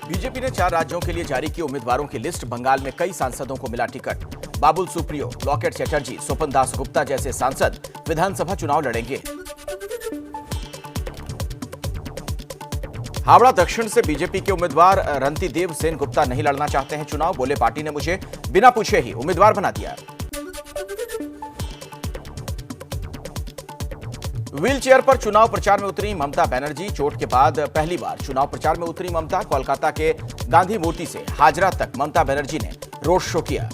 BJP ने 4 राज्यों के लिए जारी की उम्मीदवारों की लिस्ट। बंगाल में कई सांसदों को मिला टिकट। बाबुल सुप्रियो, लॉकेट चटर्जी, स्वपन दास गुप्ता जैसे सांसद विधानसभा चुनाव लड़ेंगे। हावड़ा दक्षिण से बीजेपी के उम्मीदवार रणतीदेव सेन गुप्ता नहीं लड़ना चाहते हैं चुनाव। बोले, पार्टी ने मुझे बिना पूछे ही उम्मीदवार बना दिया। व्हील चेयर पर चुनाव प्रचार में उतरी ममता बनर्जी। चोट के बाद पहली बार चुनाव प्रचार में उतरी ममता। कोलकाता के गांधी मूर्ति से हाजरा तक ममता बनर्जी ने रोड शो किया।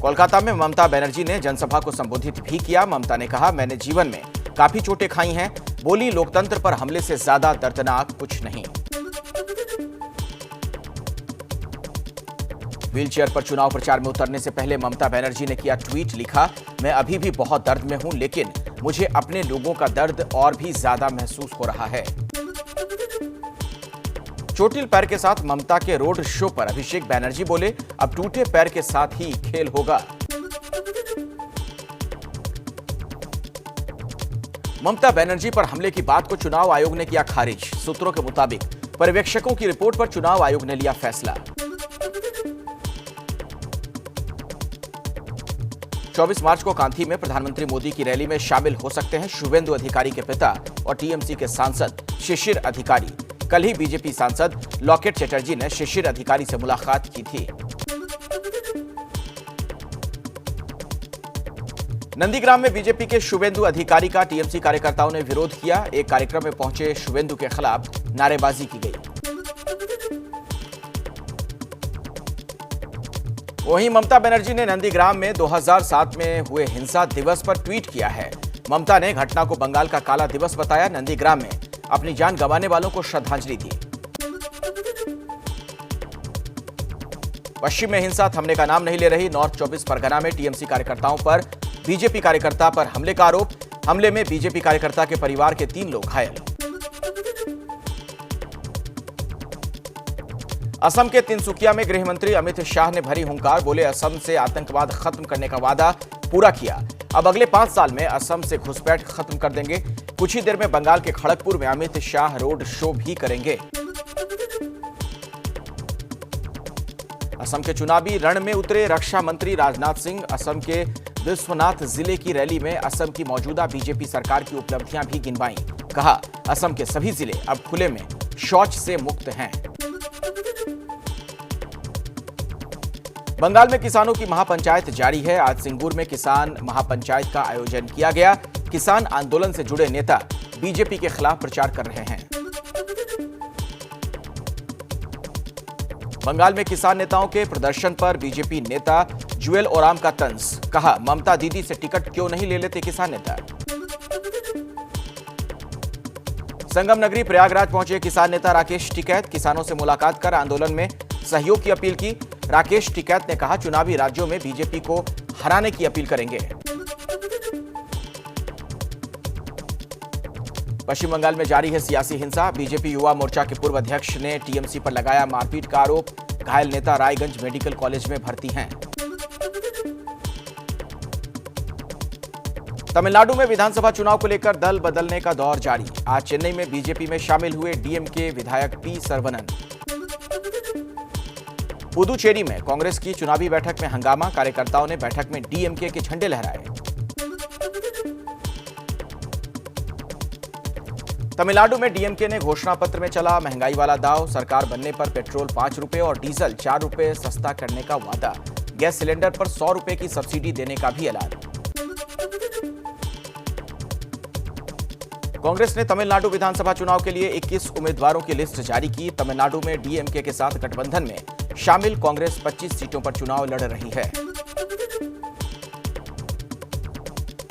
कोलकाता में ममता बनर्जी ने जनसभा को संबोधित भी किया। ममता ने कहा, मैंने जीवन में काफी चोटें खाई हैं। बोली, लोकतंत्र पर हमले से ज्यादा दर्दनाक कुछ नहीं। व्हीलचेयर पर चुनाव प्रचार में उतरने से पहले ममता बनर्जी ने किया ट्वीट। लिखा, मैं अभी भी बहुत दर्द में हूं, लेकिन मुझे अपने लोगों का दर्द और भी ज्यादा महसूस हो रहा है। चोटिल पैर के साथ ममता के रोड शो पर अभिषेक बनर्जी बोले, अब टूटे पैर के साथ ही खेल होगा। ममता बनर्जी पर हमले की बात को चुनाव आयोग ने किया खारिज। सूत्रों के मुताबिक पर्यवेक्षकों की रिपोर्ट पर चुनाव आयोग ने लिया फैसला। 24 मार्च को कांथी में प्रधानमंत्री मोदी की रैली में शामिल हो सकते हैं शुवेंदु अधिकारी के पिता और टीएमसी के सांसद शिशिर अधिकारी। कल ही बीजेपी सांसद लॉकेट चटर्जी ने शिशिर अधिकारी से मुलाकात की थी। नंदीग्राम में बीजेपी के शुवेंदु अधिकारी का टीएमसी कार्यकर्ताओं ने विरोध किया। एक कार्यक्रम में पहुंचे शुवेंदु के खिलाफ नारेबाजी की गई। वहीं ममता बनर्जी ने नंदीग्राम में 2007 में हुए हिंसा दिवस पर ट्वीट किया है। ममता ने घटना को बंगाल का काला दिवस बताया। नंदीग्राम में अपनी जान गंवाने वालों को श्रद्धांजलि दी। पश्चिम में हिंसा थमने का नाम नहीं ले रही। नॉर्थ 24 परगना में टीएमसी कार्यकर्ताओं पर बीजेपी कार्यकर्ता पर हमले का आरोप। हमले में बीजेपी कार्यकर्ता के परिवार के 3 लोग घायल। असम के तिनसुकिया में गृह मंत्री अमित शाह ने भरी हुंकार। बोले, असम से आतंकवाद खत्म करने का वादा पूरा किया। अब अगले 5 साल में असम से घुसपैठ खत्म कर देंगे। कुछ ही देर में बंगाल के खड़गपुर में अमित शाह रोड शो भी करेंगे। असम के चुनावी रण में उतरे रक्षा मंत्री राजनाथ सिंह। असम के विश्वनाथ जिले की रैली में असम की मौजूदा बीजेपी सरकार की उपलब्धियां भी गिनवाई। कहा, असम के सभी जिले अब खुले में शौच से मुक्त हैं। बंगाल में किसानों की महापंचायत जारी है। आज सिंगूर में किसान महापंचायत का आयोजन किया गया। किसान आंदोलन से जुड़े नेता बीजेपी के खिलाफ प्रचार कर रहे हैं। बंगाल में किसान नेताओं के प्रदर्शन पर बीजेपी नेता जुएल ओराम का तंज। कहा, ममता दीदी से टिकट क्यों नहीं ले लेते किसान नेता। संगम नगरी प्रयागराज पहुंचे किसान नेता राकेश टिकैत। किसानों से मुलाकात कर आंदोलन में सहयोग की अपील की। राकेश टिकैत ने कहा, चुनावी राज्यों में बीजेपी को हराने की अपील करेंगे। पश्चिम बंगाल में जारी है सियासी हिंसा। बीजेपी युवा मोर्चा के पूर्व अध्यक्ष ने टीएमसी पर लगाया मारपीट का आरोप। घायल नेता रायगंज मेडिकल कॉलेज में भर्ती हैं। तमिलनाडु में विधानसभा चुनाव को लेकर दल बदलने का दौर जारी। आज चेन्नई में बीजेपी में शामिल हुए डीएमके विधायक पी सर्वनन। पुदुचेरी में कांग्रेस की चुनावी बैठक में हंगामा। कार्यकर्ताओं ने बैठक में डीएमके के झंडे लहराए। तमिलनाडु में डीएमके ने घोषणा पत्र में चला महंगाई वाला दाव। सरकार बनने पर पेट्रोल 5 रुपए और डीजल 4 रुपए सस्ता करने का वादा। गैस सिलेंडर पर 100 रुपए की सब्सिडी देने का भी ऐलान। कांग्रेस ने तमिलनाडु विधानसभा चुनाव के लिए 21 उम्मीदवारों की लिस्ट जारी की। तमिलनाडु में डीएमके के साथ गठबंधन में शामिल कांग्रेस 25 सीटों पर चुनाव लड़ रही है।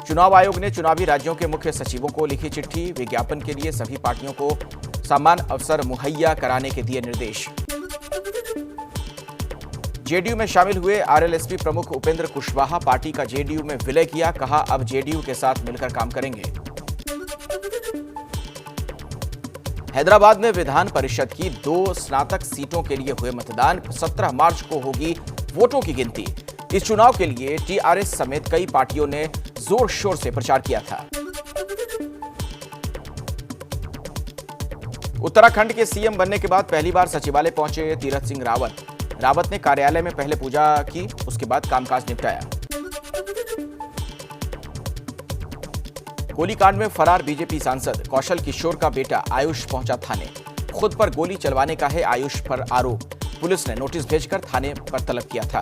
चुनाव आयोग ने चुनावी राज्यों के मुख्य सचिवों को लिखी चिट्ठी। विज्ञापन के लिए सभी पार्टियों को समान अवसर मुहैया कराने के दिए निर्देश। जेडीयू में शामिल हुए आरएलएसपी प्रमुख उपेंद्र कुशवाहा पार्टी का जेडीयू में विलय किया। कहा, अब जेडीयू के साथ मिलकर काम करेंगे। हैदराबाद में विधान परिषद की 2 स्नातक सीटों के लिए हुए मतदान। 17 मार्च को होगी वोटों की गिनती। इस चुनाव के लिए टीआरएस समेत कई पार्टियों ने जोर शोर से प्रचार किया था। उत्तराखंड के सीएम बनने के बाद पहली बार सचिवालय पहुंचे तीरथ सिंह रावत ने कार्यालय में पहले पूजा की, उसके बाद कामकाज निपटाया। गोलीकांड में फरार बीजेपी सांसद कौशल किशोर का बेटा आयुष पहुंचा थाने। खुद पर गोली चलवाने का है आयुष पर आरोप। पुलिस ने नोटिस भेजकर थाने पर तलब किया था।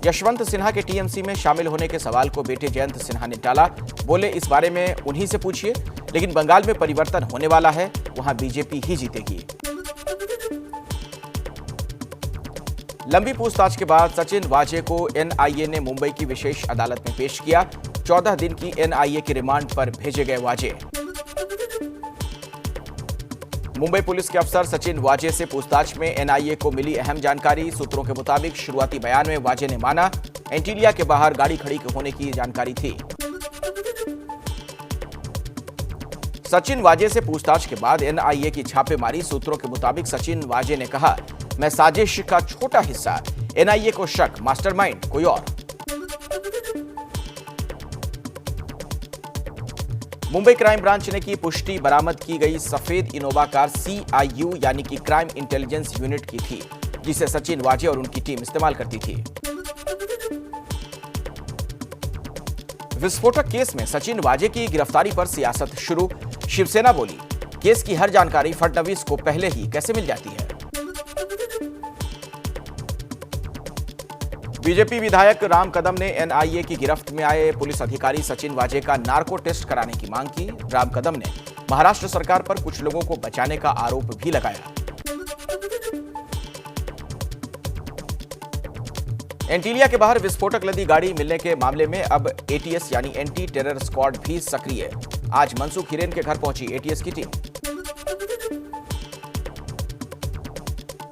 यशवंत सिन्हा के टीएमसी में शामिल होने के सवाल को बेटे जयंत सिन्हा ने टाला। बोले, इस बारे में उन्हीं से पूछिए, लेकिन बंगाल में परिवर्तन होने वाला है, वहां बीजेपी ही जीतेगी। लंबी पूछताछ के बाद सचिन वाजे को एनआईए ने मुंबई की विशेष अदालत में पेश किया। 14 दिन की एनआईए की रिमांड पर भेजे गए वाजे। मुंबई पुलिस के अफसर सचिन वाजे से पूछताछ में एनआईए को मिली अहम जानकारी। सूत्रों के मुताबिक शुरुआती बयान में वाजे ने माना एंटीलिया के बाहर गाड़ी खड़ी होने की जानकारी थी। सचिन वाजे से पूछताछ के बाद एनआईए की छापेमारी। सूत्रों के मुताबिक सचिन वाजे ने कहा, मैं साजिश का छोटा हिस्सा, एनआईए को शक, मास्टरमाइंड कोई और। मुंबई क्राइम ब्रांच ने की पुष्टि, बरामद की गई सफेद इनोवा कार सीआईयू यानी कि क्राइम इंटेलिजेंस यूनिट की थी, जिसे सचिन वाजे और उनकी टीम इस्तेमाल करती थी। विस्फोटक केस में सचिन वाजे की गिरफ्तारी पर सियासत शुरू। शिवसेना बोली, केस की हर जानकारी फडणवीस को पहले ही कैसे मिल जाती है। बीजेपी विधायक राम कदम ने एनआईए की गिरफ्त में आए पुलिस अधिकारी सचिन वाजे का नार्को टेस्ट कराने की मांग की। राम कदम ने महाराष्ट्र सरकार पर कुछ लोगों को बचाने का आरोप भी लगाया। एंटीलिया के बाहर विस्फोटक लदी गाड़ी मिलने के मामले में अब एटीएस यानी एंटी टेरर स्क्वाड भी सक्रिय। आज मनसुख हिरेन के घर पहुंची एटीएस की टीम।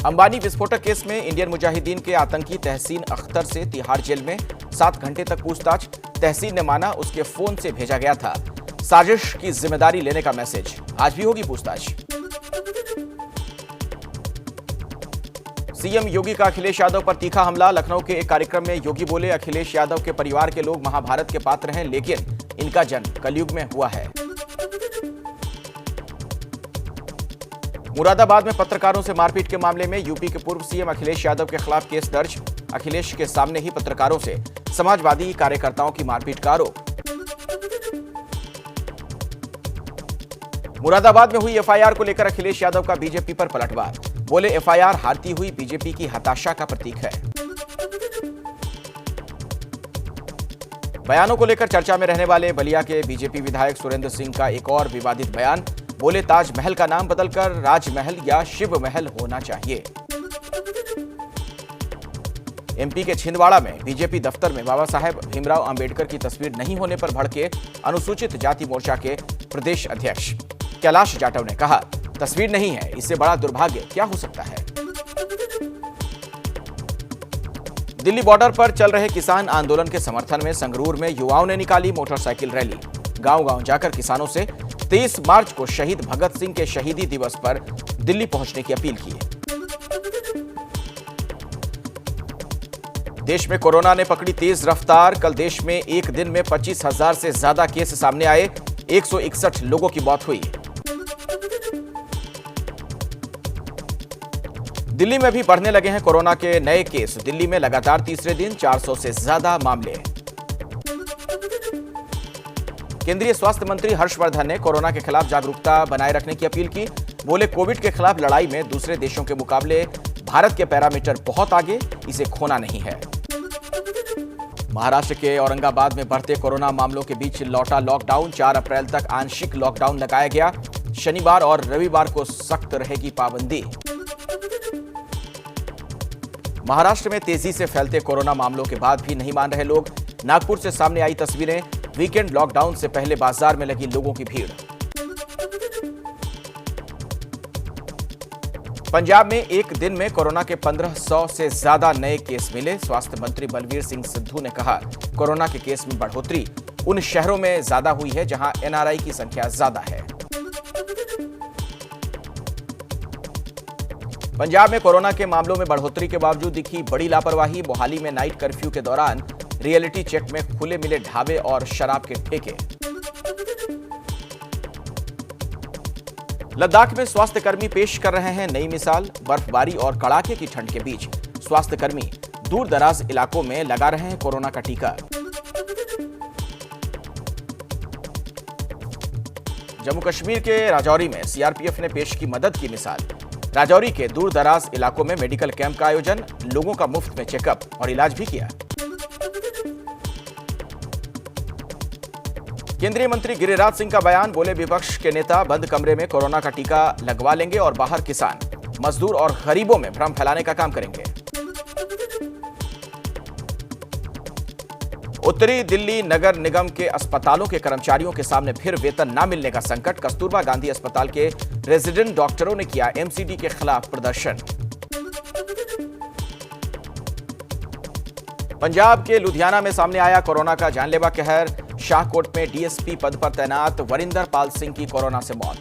अंबानी विस्फोटक केस में इंडियन मुजाहिदीन के आतंकी तहसीन अख्तर से तिहाड़ जेल में 7 घंटे तक पूछताछ। तहसीन ने माना उसके फोन से भेजा गया था साजिश की जिम्मेदारी लेने का मैसेज। आज भी होगी पूछताछ। सीएम योगी का अखिलेश यादव पर तीखा हमला। लखनऊ के एक कार्यक्रम में योगी बोले, अखिलेश यादव के परिवार के लोग महाभारत के पात्र हैं, लेकिन इनका जन्म कलयुग में हुआ है। मुरादाबाद में पत्रकारों से मारपीट के मामले में यूपी के पूर्व सीएम अखिलेश यादव के खिलाफ केस दर्ज। अखिलेश के सामने ही पत्रकारों से समाजवादी कार्यकर्ताओं की मारपीट का आरोप। मुरादाबाद में हुई एफआईआर को लेकर अखिलेश यादव का बीजेपी पर पलटवार। बोले, एफआईआर हारती हुई बीजेपी की हताशा का प्रतीक है। बयानों को लेकर चर्चा में रहने वाले बलिया के बीजेपी विधायक सुरेंद्र सिंह का एक और विवादित बयान। बोले, ताजमहल का नाम बदलकर राजमहल या शिव महल होना चाहिए। एमपी के छिंदवाड़ा में बीजेपी दफ्तर में बाबा साहेब भीमराव अंबेडकर की तस्वीर नहीं होने पर भड़के अनुसूचित जाति मोर्चा के प्रदेश अध्यक्ष कैलाश जाटव ने कहा, तस्वीर नहीं है, इससे बड़ा दुर्भाग्य क्या हो सकता है। दिल्ली बॉर्डर पर चल रहे किसान आंदोलन के समर्थन में संगरूर में युवाओं ने निकाली मोटरसाइकिल रैली। गांव-गांव जाकर किसानों से 23 मार्च को शहीद भगत सिंह के शहीदी दिवस पर दिल्ली पहुंचने की अपील की। देश में कोरोना ने पकड़ी तेज रफ्तार। कल देश में एक दिन में 25,000 से ज्यादा केस सामने आए। 161 लोगों की मौत हुई। दिल्ली में भी बढ़ने लगे हैं कोरोना के नए केस। दिल्ली में लगातार तीसरे दिन 400 से ज्यादा मामले। केंद्रीय स्वास्थ्य मंत्री हर्षवर्धन ने कोरोना के खिलाफ जागरूकता बनाए रखने की अपील की। बोले, कोविड के खिलाफ लड़ाई में दूसरे देशों के मुकाबले भारत के पैरामीटर बहुत आगे, इसे खोना नहीं है। महाराष्ट्र के औरंगाबाद में बढ़ते कोरोना मामलों के बीच लौटा लॉकडाउन। 4 अप्रैल तक आंशिक लॉकडाउन लगाया गया। शनिवार और रविवार को सख्त रहेगी पाबंदी। महाराष्ट्र में तेजी से फैलते कोरोना मामलों के बाद भी नहीं मान रहे लोग। नागपुर से सामने आई तस्वीरें। वीकेंड लॉकडाउन से पहले बाजार में लगी लोगों की भीड़। पंजाब में एक दिन में कोरोना के 1500 से ज्यादा नए केस मिले। स्वास्थ्य मंत्री बलवीर सिंह सिद्धू ने कहा, कोरोना के केस में बढ़ोतरी उन शहरों में ज्यादा हुई है जहां एनआरआई की संख्या ज्यादा है। पंजाब में कोरोना के मामलों में बढ़ोतरी के बावजूद दिखी बड़ी लापरवाही। मोहाली में नाइट कर्फ्यू के दौरान रियलिटी चेक में खुले मिले ढाबे और शराब के ठेके। लद्दाख में स्वास्थ्यकर्मी पेश कर रहे हैं नई मिसाल। बर्फबारी और कड़ाके की ठंड के बीच स्वास्थ्यकर्मी दूर दराज इलाकों में लगा रहे हैं कोरोना का टीका। जम्मू कश्मीर के राजौरी में सीआरपीएफ ने पेश की मदद की मिसाल। राजौरी के दूर दराज इलाकों में मेडिकल कैंप का आयोजन, लोगों का मुफ्त में चेकअप और इलाज भी किया। केंद्रीय मंत्री गिरिराज सिंह का बयान, बोले विपक्ष के नेता बंद कमरे में कोरोना का टीका लगवा लेंगे और बाहर किसान, मजदूर और गरीबों में भ्रम फैलाने का काम करेंगे। उत्तरी दिल्ली नगर निगम के अस्पतालों के कर्मचारियों के सामने फिर वेतन न मिलने का संकट। कस्तूरबा गांधी अस्पताल के रेजिडेंट डॉक्टरों ने किया एमसीडी के खिलाफ प्रदर्शन। पंजाब के लुधियाना में सामने आया कोरोना का जानलेवा कहर। शाहकोट में डीएसपी पद पर तैनात वरिंदर पाल सिंह की कोरोना से मौत।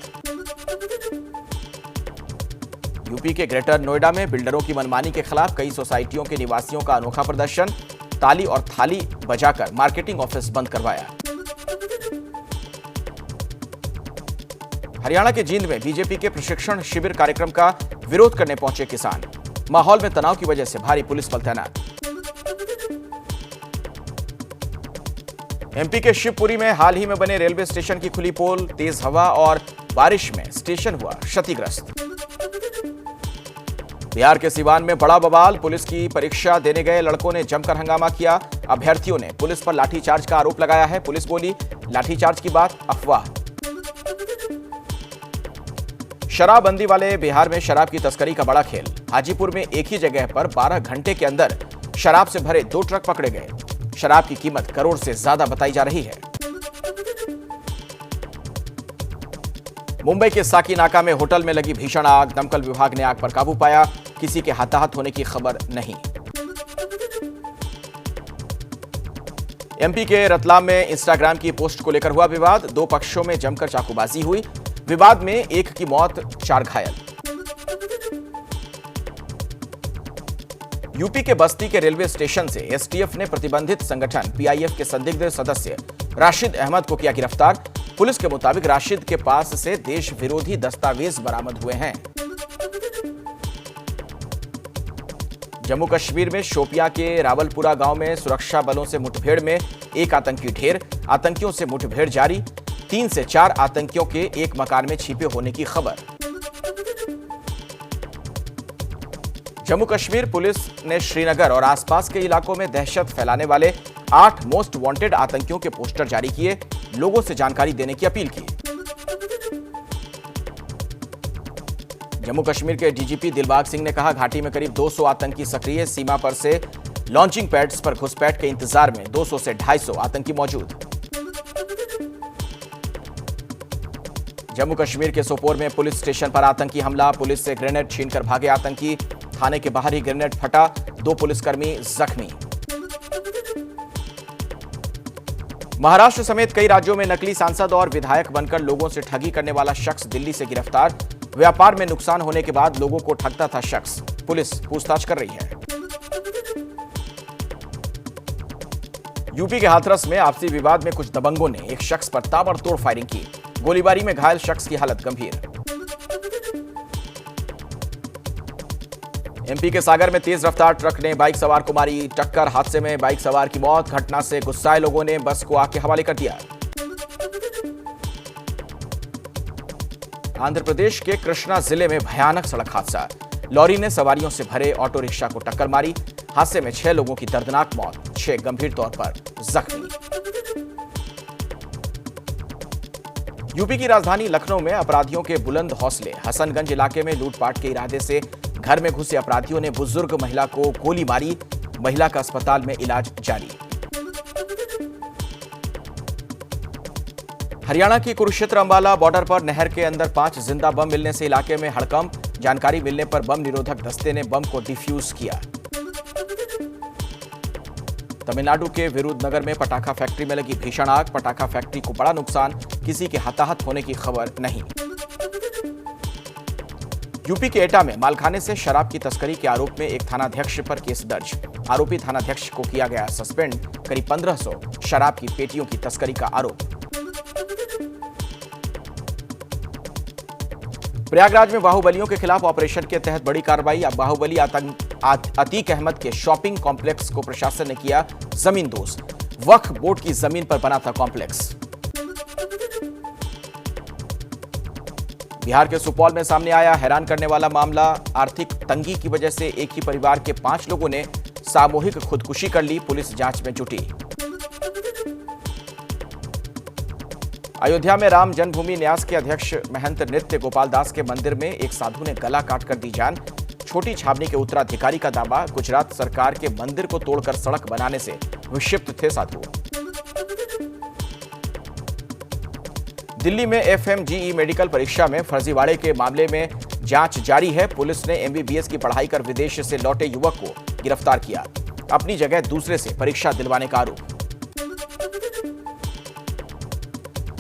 यूपी के ग्रेटर नोएडा में बिल्डरों की मनमानी के खिलाफ कई सोसाइटियों के निवासियों का अनोखा प्रदर्शन। ताली और थाली बजाकर मार्केटिंग ऑफिस बंद करवाया। हरियाणा के जींद में बीजेपी के प्रशिक्षण शिविर कार्यक्रम का विरोध करने पहुंचे किसान। माहौल में तनाव की वजह से भारी पुलिस बल तैनात। एमपी के शिवपुरी में हाल ही में बने रेलवे स्टेशन की खुली पोल। तेज हवा और बारिश में स्टेशन हुआ क्षतिग्रस्त। बिहार के सिवान में बड़ा बवाल। पुलिस की परीक्षा देने गए लड़कों ने जमकर हंगामा किया। अभ्यर्थियों ने पुलिस पर लाठीचार्ज का आरोप लगाया है। पुलिस बोली, लाठीचार्ज की बात अफवाह। शराबबंदी वाले बिहार में शराब की तस्करी का बड़ा खेल। हाजीपुर में एक ही जगह पर 12 घंटे के अंदर शराब से भरे 2 ट्रक पकड़े गए। शराब की कीमत करोड़ से ज्यादा बताई जा रही है। मुंबई के साकीनाका में होटल में लगी भीषण आग। दमकल विभाग ने आग पर काबू पाया। किसी के हताहत होने की खबर नहीं। एमपी के रतलाम में इंस्टाग्राम की पोस्ट को लेकर हुआ विवाद। 2 पक्षों में जमकर चाकूबाजी हुई। विवाद में एक की मौत, 4 घायल। यूपी के बस्ती के रेलवे स्टेशन से एसटीएफ ने प्रतिबंधित संगठन पीआईएफ के संदिग्ध सदस्य राशिद अहमद को किया गिरफ्तार। पुलिस के मुताबिक राशिद के पास से देश विरोधी दस्तावेज बरामद हुए हैं। जम्मू कश्मीर में शोपियां के रावलपुरा गांव में सुरक्षा बलों से मुठभेड़ में एक आतंकी ढेर। आतंकियों से मुठभेड़ जारी। 3 से 4 आतंकियों के एक मकान में छिपे होने की खबर। जम्मू कश्मीर पुलिस ने श्रीनगर और आसपास के इलाकों में दहशत फैलाने वाले 8 मोस्ट वांटेड आतंकियों के पोस्टर जारी किए। लोगों से जानकारी देने की अपील की। जम्मू कश्मीर के डीजीपी दिलबाग सिंह ने कहा, घाटी में करीब 200 आतंकी सक्रिय। सीमा पर से लॉन्चिंग पैड्स पर घुसपैठ के इंतजार में 200 से 250 आतंकी मौजूद। जम्मू कश्मीर के सोपोर में पुलिस स्टेशन पर आतंकी हमला। पुलिस से ग्रेनेड छीनकर भागे आतंकी। थाने के बाहर ही ग्रेनेड फटा। 2 पुलिसकर्मी जख्मी। महाराष्ट्र समेत कई राज्यों में नकली सांसद और विधायक बनकर लोगों से ठगी करने वाला शख्स दिल्ली से गिरफ्तार। व्यापार में नुकसान होने के बाद लोगों को ठगता था शख्स। पुलिस पूछताछ कर रही है। यूपी के हाथरस में आपसी विवाद में कुछ दबंगों ने एक शख्स पर ताबड़तोड़ फायरिंग की। गोलीबारी में घायल शख्स की हालत गंभीर। एमपी के सागर में तेज रफ्तार ट्रक ने बाइक सवार को मारी टक्कर। हादसे में बाइक सवार की मौत। घटना से गुस्साए लोगों ने बस को आग के हवाले कर दिया। आंध्र प्रदेश के कृष्णा जिले में भयानक सड़क हादसा। लॉरी ने सवारियों से भरे ऑटो रिक्शा को टक्कर मारी। हादसे में 6 लोगों की दर्दनाक मौत, 6 गंभीर तौर पर जख्मी। यूपी की राजधानी लखनऊ में अपराधियों के बुलंद हौसले। हसनगंज इलाके में लूटपाट के इरादे से घर में घुसे अपराधियों ने बुजुर्ग महिला को गोली मारी। महिला का अस्पताल में इलाज जारी। हरियाणा की कुरुक्षेत्र अंबाला बॉर्डर पर नहर के अंदर 5 जिंदा बम मिलने से इलाके में हड़कंप। जानकारी मिलने पर बम निरोधक दस्ते ने बम को डिफ्यूज किया। तमिलनाडु के विरुधनगर में पटाखा फैक्ट्री में लगी भीषण आग। पटाखा फैक्ट्री को बड़ा नुकसान। किसी के हताहत होने की खबर नहीं। यूपी के एटा में मालखाने से शराब की तस्करी के आरोप में एक थानाध्यक्ष पर केस दर्ज। आरोपी थानाध्यक्ष को किया गया सस्पेंड। करीब 1500 शराब की पेटियों की तस्करी का आरोप। प्रयागराज में बाहुबलियों के खिलाफ ऑपरेशन के तहत बड़ी कार्रवाई। अब बाहुबली अतीक अहमद के शॉपिंग कॉम्प्लेक्स को प्रशासन ने किया जमींदोज। वक्फ बोर्ड की जमीन पर बना था कॉम्प्लेक्स। बिहार के सुपौल में सामने आया हैरान करने वाला मामला। आर्थिक तंगी की वजह से एक ही परिवार के 5 लोगों ने सामूहिक खुदकुशी कर ली। पुलिस जांच में जुटी। अयोध्या में राम जन्मभूमि न्यास के अध्यक्ष महंत नृत्य गोपाल दास के मंदिर में एक साधु ने गला काटकर दी जान। छोटी छावनी के उत्तराधिकारी का दावा, गुजरात सरकार के मंदिर को तोड़कर सड़क बनाने से विक्षिप्त थे साधु। दिल्ली में एफएमजीई मेडिकल परीक्षा में फर्जीवाड़े के मामले में जांच जारी है। पुलिस ने एमबीबीएस की पढ़ाई कर विदेश से लौटे युवक को गिरफ्तार किया। अपनी जगह दूसरे से परीक्षा दिलवाने का आरोप।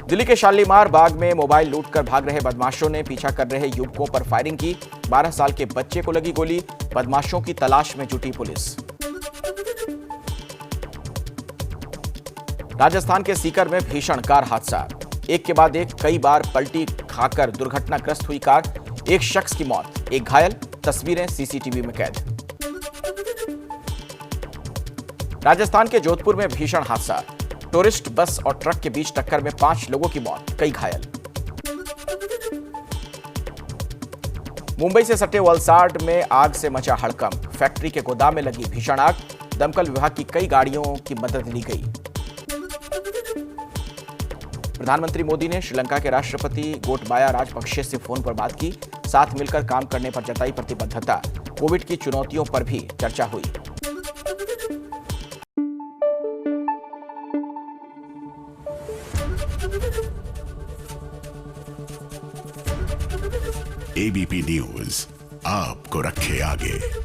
दिल्ली के शालीमार बाग में मोबाइल लूटकर भाग रहे बदमाशों ने पीछा कर रहे युवकों पर फायरिंग की। 12 साल के बच्चे को लगी गोली। बदमाशों की तलाश में जुटी पुलिस। राजस्थान के सीकर में भीषण कार हादसा। एक के बाद एक कई बार पलटी खाकर दुर्घटनाग्रस्त हुई कार। एक शख्स की मौत, एक घायल। तस्वीरें सीसीटीवी में कैद। राजस्थान के जोधपुर में भीषण हादसा। टूरिस्ट बस और ट्रक के बीच टक्कर में 5 लोगों की मौत, कई घायल। मुंबई से सटे वलसाड में आग से मचा हड़कंप। फैक्ट्री के गोदाम में लगी भीषण आग। दमकल विभाग की कई गाड़ियों की मदद ली गई। प्रधानमंत्री मोदी ने श्रीलंका के राष्ट्रपति गोटबाया राजपक्षे से फोन पर बात की। साथ मिलकर काम करने पर जताई प्रतिबद्धता। कोविड की चुनौतियों पर भी चर्चा हुई। एबीपी न्यूज आपको रखे आगे।